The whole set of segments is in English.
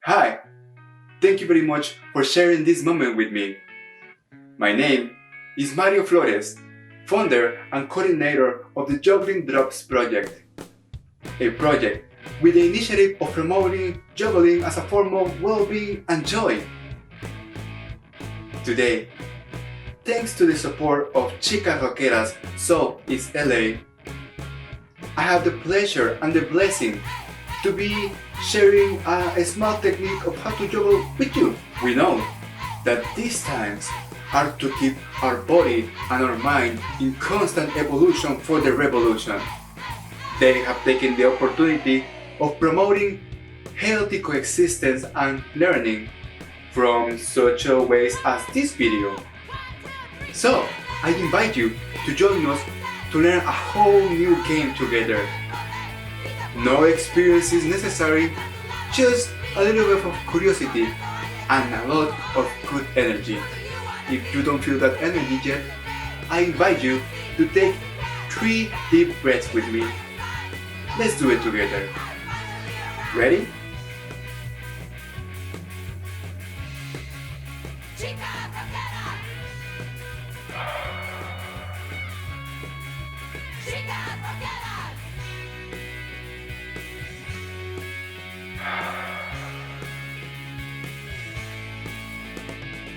Hi, thank you very much for sharing this moment with me. My name is Mario Flores, founder and coordinator of the Juggling Drops project, a project with the initiative of promoting juggling as a form of well-being and joy. Today, thanks to the support of Chicas Rockeras SELA, I have the pleasure and the blessing to be sharing a small technique of how to juggle with you. We know that these times are to keep our body and our mind in constant evolution for the revolution. They have taken the opportunity of promoting healthy coexistence and learning from such ways as this video. So, I invite you to join us to learn a whole new game together. No experience is necessary, just a little bit of curiosity and a lot of good energy. If you don't feel that energy yet, I invite you to take 3 deep breaths with me. Let's do it together. Ready? Chicas Rockeras. Chicas Rockeras.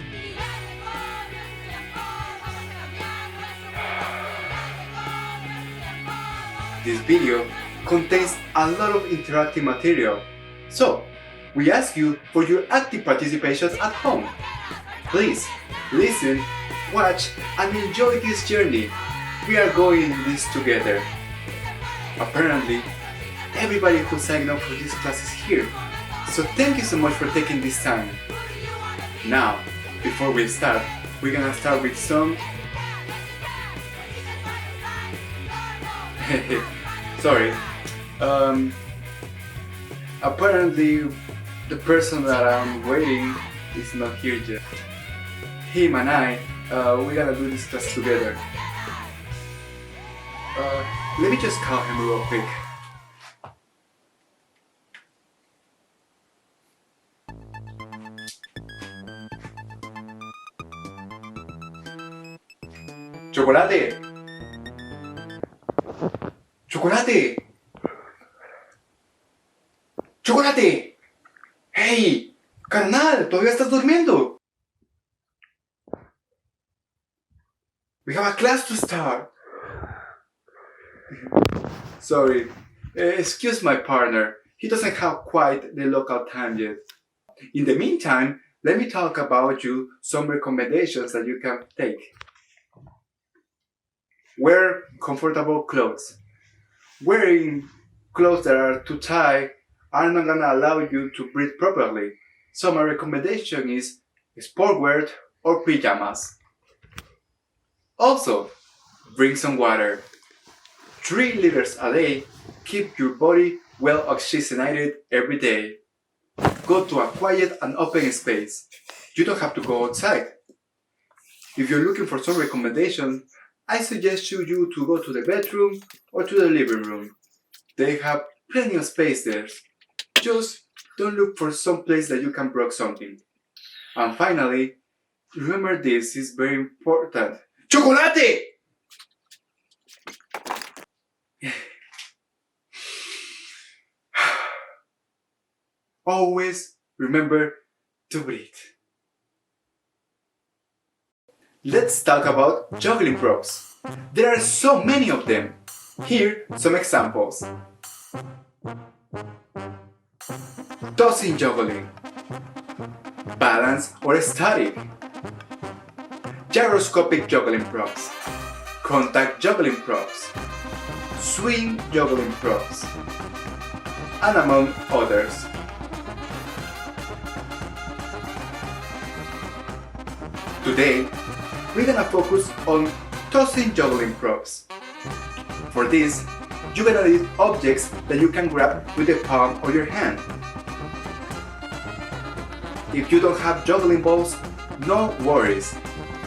Y dale con el tiempo, vamos a cambiar nuestro mundo. Y dale con el tiempo, vamos. This video contains a lot of interactive material, so we ask you for your active participation at home. Please listen, watch, and enjoy this journey. We are going this together. Apparently, everybody who signed up for this class is here, so thank you so much for taking this time. Now, before we start, we're gonna start with some... Sorry. Apparently, the person that I'm waiting is not here yet. Him and I, we gotta do this class together. Let me just call him real quick. Chocolate! Chocolate! Chocolate! Hey, carnal, ¿todavía estás durmiendo? We have a class to start. Sorry, excuse my partner. He doesn't have quite the local time yet. In the meantime, let me talk about you some recommendations that you can take. Wear comfortable clothes. Wearing clothes that are too tight are not gonna allow you to breathe properly. So my recommendation is sportwear or pajamas. Also, bring some water. 3 liters a day keep your body well oxygenated every day. Go to a quiet and open space. You don't have to go outside. If you're looking for some recommendations, I suggest you to go to the bedroom or to the living room. They have plenty of space there. Just don't look for some place that you can break something. And finally, remember this is very important. Chocolate! Always remember to breathe. Let's talk about juggling props. There are so many of them. Here some examples. Tossing juggling, balance or static, gyroscopic juggling props, contact juggling props, swing juggling props, and among others. Today, we're gonna focus on tossing juggling props. For this, you're gonna need objects that you can grab with the palm of your hand. If you don't have juggling balls, no worries.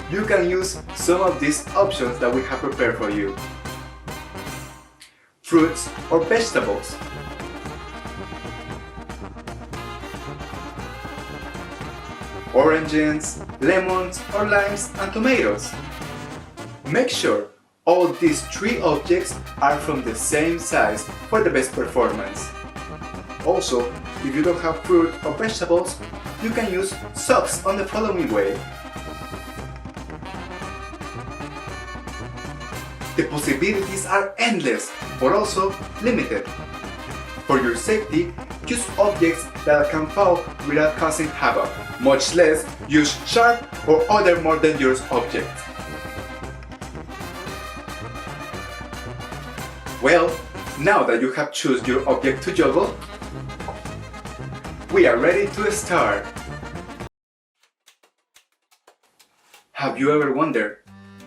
You can use some of these options that we have prepared for you. Fruits or vegetables. oranges, lemons, or limes and tomatoes. Make sure all these three objects are from the same size for the best performance. Also, if you don't have fruit or vegetables, you can use socks on the following way. The possibilities are endless, but also limited. For your safety, use objects that can fall without causing havoc, much less use sharp or other more dangerous objects. Well, now that you have chosen your object to juggle, we are ready to start. Have you ever wondered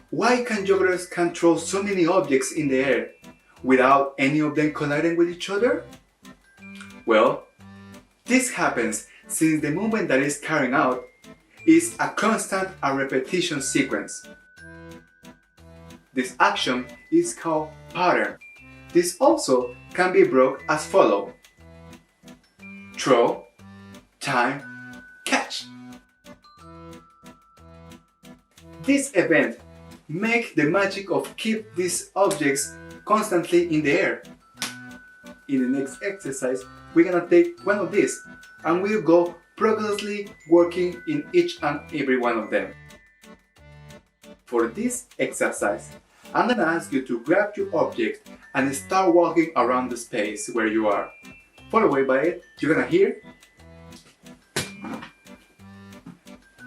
why can jugglers throw so many objects in the air without any of them colliding with each other? Well, this happens since the movement that is carried out is a constant and repetition sequence. This action is called pattern. This also can be broken as follows: throw, time, catch. This event makes the magic of keep these objects constantly in the air. In the next exercise, we're gonna take one of these and we'll go progressively working in each and every one of them. For this exercise, I'm gonna ask you to grab your object and start walking around the space where you are. Followed by it, you're gonna hear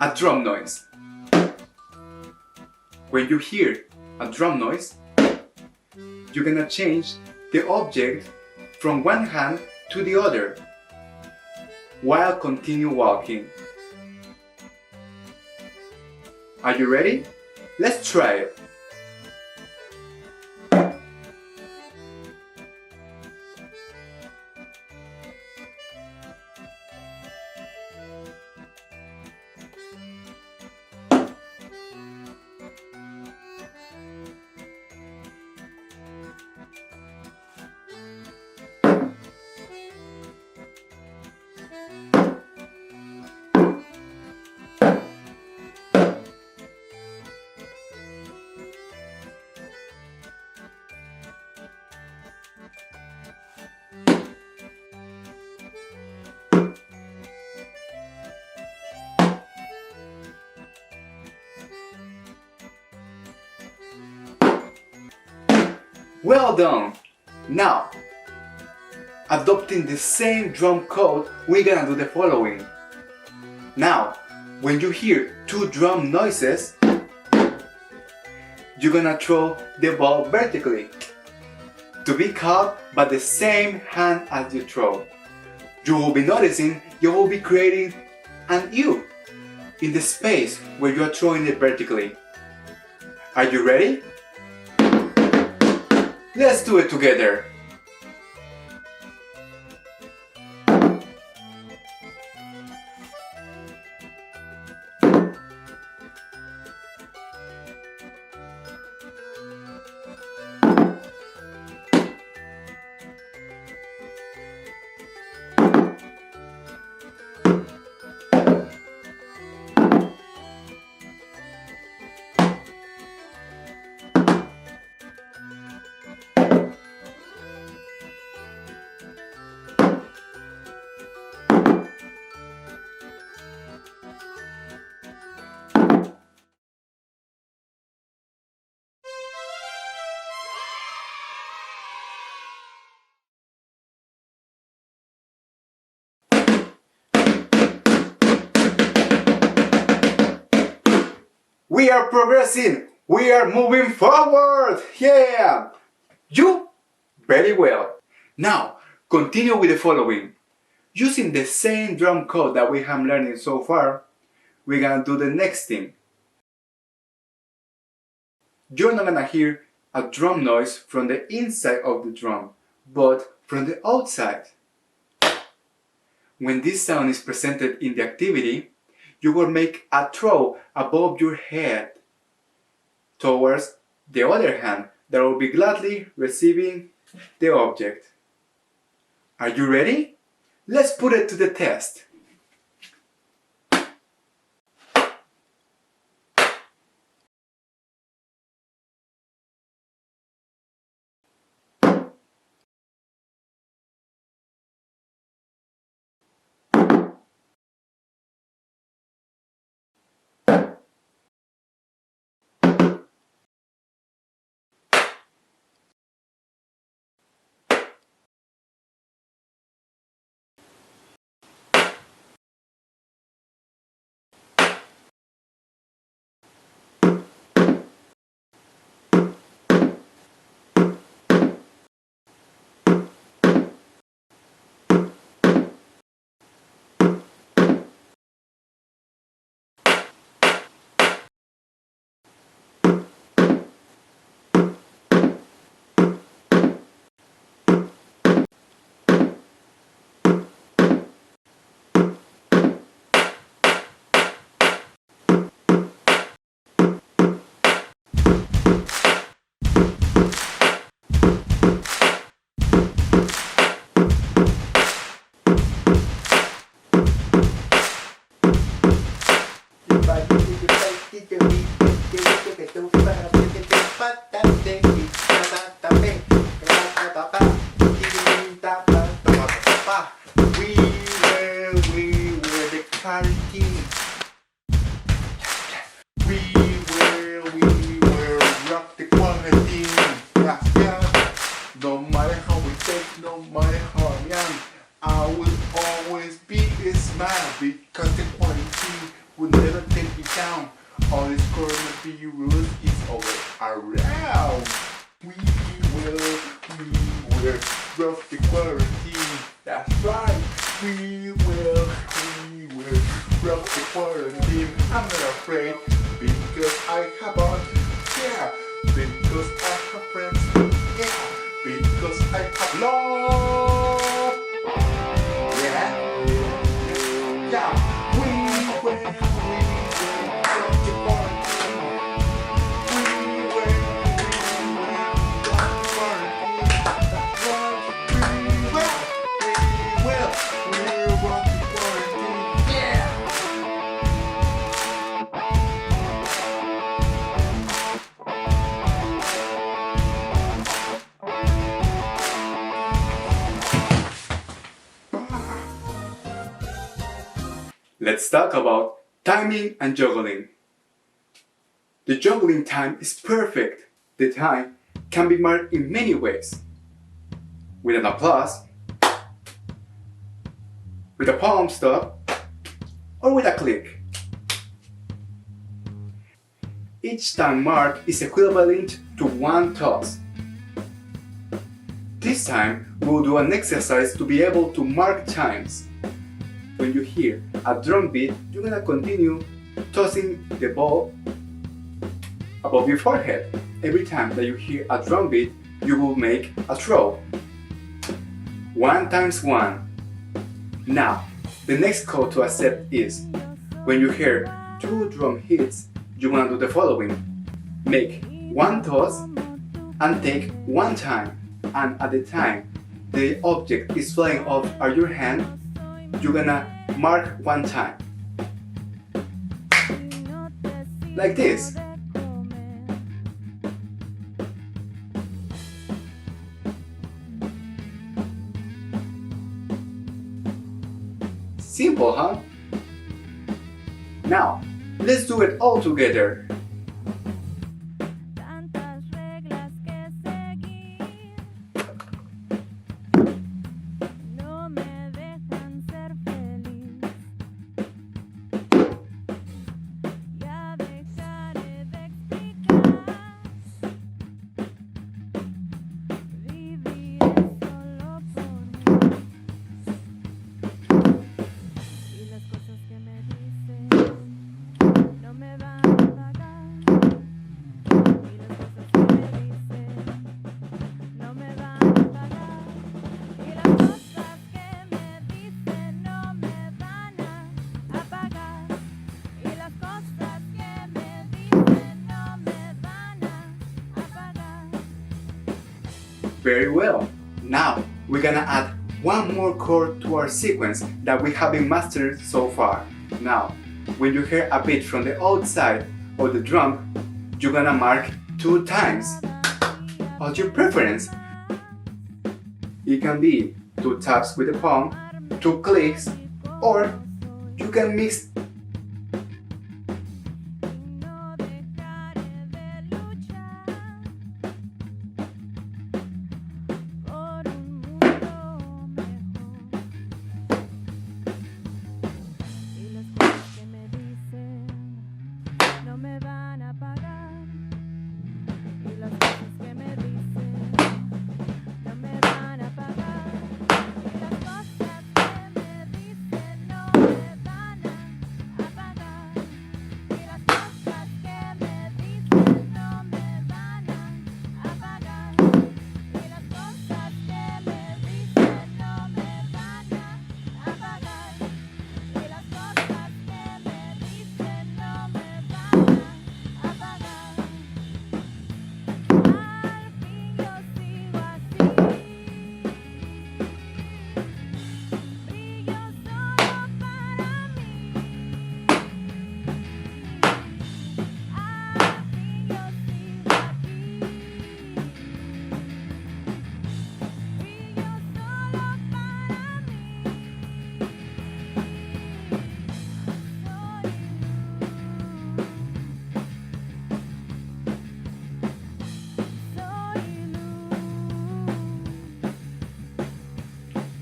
a drum noise. When you hear a drum noise, you're gonna change the object from one hand to the other while continue walking. Are you ready? Let's try it. Well done! Now, adopting the same drum code, we're gonna do the following. Now, when you hear two drum noises, you're gonna throw the ball vertically to be caught by the same hand as you throw. You will be noticing you will be creating an U in the space where you are throwing it vertically. Are you ready? Let's do it together. We are progressing. We are moving forward. Yeah. You? Very well. Now, continue with the following. Using the same drum code that we have learned so far, we're gonna do the next thing. You're not gonna hear a drum noise from the inside of the drum, but from the outside. When this sound is presented in the activity, you will make a throw above your head towards the other hand that will be gladly receiving the object. Are you ready? Let's put it to the test. pa. We were the quarantine. We were rock the quarantine. Yeah, yeah. No matter how we take, no matter how I'm young, I will always be a smile because the quarantine will never take me down. All this coronavirus is always around. We will rock the quarantine. That's right. We will rock the quarantine. I'm not afraid because I have on, yeah. Because I have friends, yeah. Because I have love, yeah. Yeah. We will rock the quarantine. We will rock the quarantine. That's right. We'll rock the quarantine. Yeah. Let's talk about timing and juggling. The juggling time is perfect. The time can be marked in many ways. With an applause, with a palm stop, or with a click. Each time mark is equivalent to one toss. This time, we'll do an exercise to be able to mark times. When you hear a drum beat, you're gonna continue tossing the ball above your forehead. Every time that you hear a drum beat, you will make a throw. 1 times 1. Now, the next code to accept is when you hear 2 drum hits, you wanna do the following. Make 1 toss and take 1 time. And at the time the object is flying off of your hand, you're gonna mark 1 time. Like this. Simple, huh? Now, let's do it all together. Tantas reglas que seguir no me dejan ser feliz. Ya dejaré de explicar. Viviré solo por mí. Y las cosas que me dicen no me van a pagar. Y las cosas que me dicen no me van a pagar. Y las cosas que me dicen no me van a pagar. Y las cosas que me dicen no me van a pagar. Very well. Now, we're gonna add one more chord to our sequence that we haven't mastered so far. Now, when you hear a beat from the outside of the drum, you're gonna mark 2 times of your preference. It can be 2 taps with the palm, 2 clicks, or you can mix. No dejaré de luchar por un mundo mejor. Y las cosas que me dicen no me van a pagar. Y las cosas que me dicen no me van a pagar. Y las cosas que me dicen no me van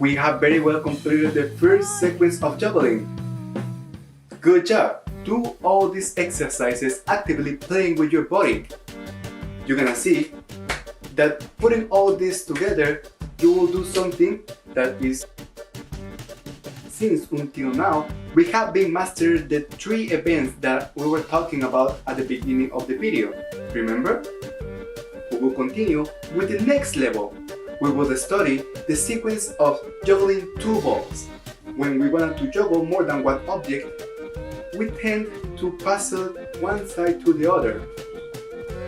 we have very well completed the first sequence of juggling. Good job! Do all these exercises actively playing with your body. You're gonna see that putting all this together, you will do something that is. Since until now, we have been mastered the 3 events that we were talking about at the beginning of the video. Remember? We will continue with the next level. We will study the sequence of juggling 2 balls. When we want to juggle more than one object, we tend to pass it one side to the other.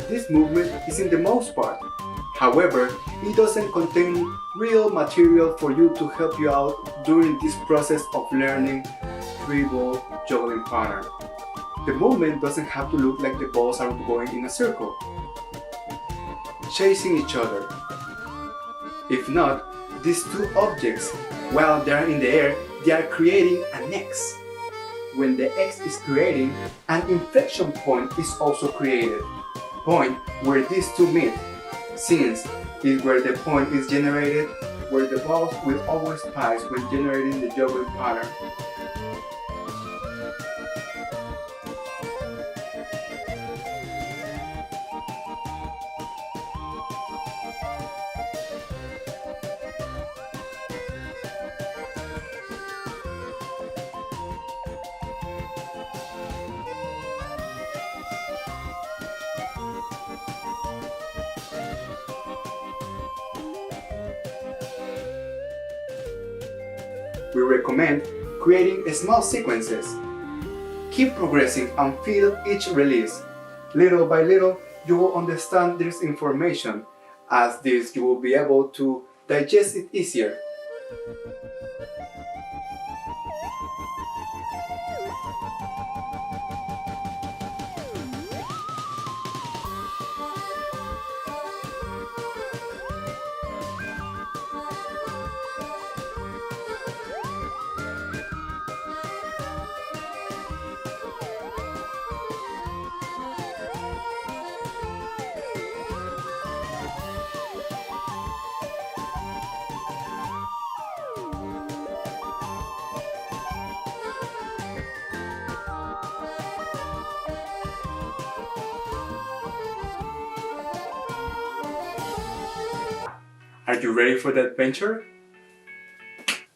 This movement is in the most part. However, it doesn't contain real material for you to help you out during this process of learning 3-ball juggling pattern. The movement doesn't have to look like the balls are going in a circle, chasing each other. If not, these 2 objects, while they are in the air, they are creating an X. When the X is creating, an inflection point is also created, point where these 2 meet. Since is where the point is generated, where the balls will always pass when generating the juggling pattern. We recommend creating small sequences. Keep progressing and feel each release. Little by little, you will understand this information. As this, you will be able to digest it easier. Are you ready for the adventure?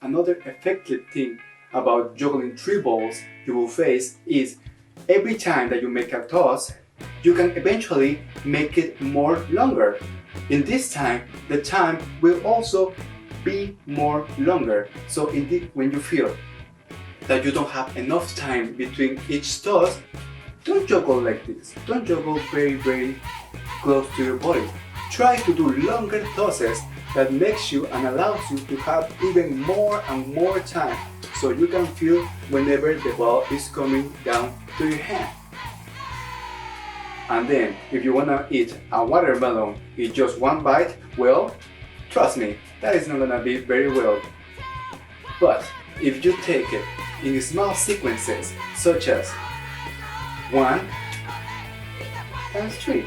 Another effective thing about juggling 3 balls you will face is every time that you make a toss, you can eventually make it more longer. In this time, the time will also be more longer. So indeed, when you feel that you don't have enough time between each toss, don't juggle like this. Don't juggle very close to your body. Try to do longer tosses that makes you and allows you to have even more and more time so you can feel whenever the ball is coming down to your hand. And then if you wanna eat a watermelon in just one bite, well, trust me, that is not gonna be very well. But if you take it in small sequences such as 1 times 3,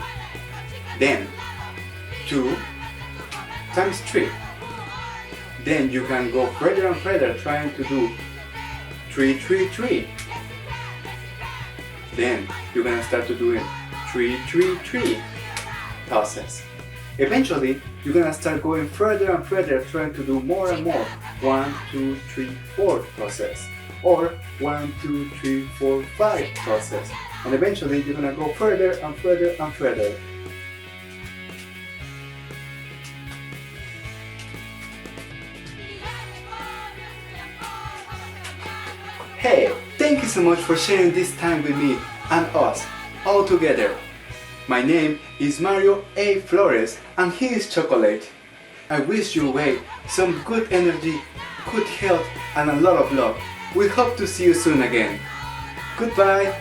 then 2 times 3. Then you can go further and further trying to do 3, 3, 3. Then you're gonna start to doing 3, 3, 3 tosses. Eventually, you're gonna start going further and further trying to do more and more. 1, 2, 3, 4 tosses. Or 1, 2, 3, 4, 5 tosses. And eventually, you're gonna go further and further and further. Hey, thank you so much for sharing this time with me and us all together. My name is Mario A. Flores and he is Chocolate. I wish you away some good energy, good health and a lot of love. We hope to see you soon again. Goodbye.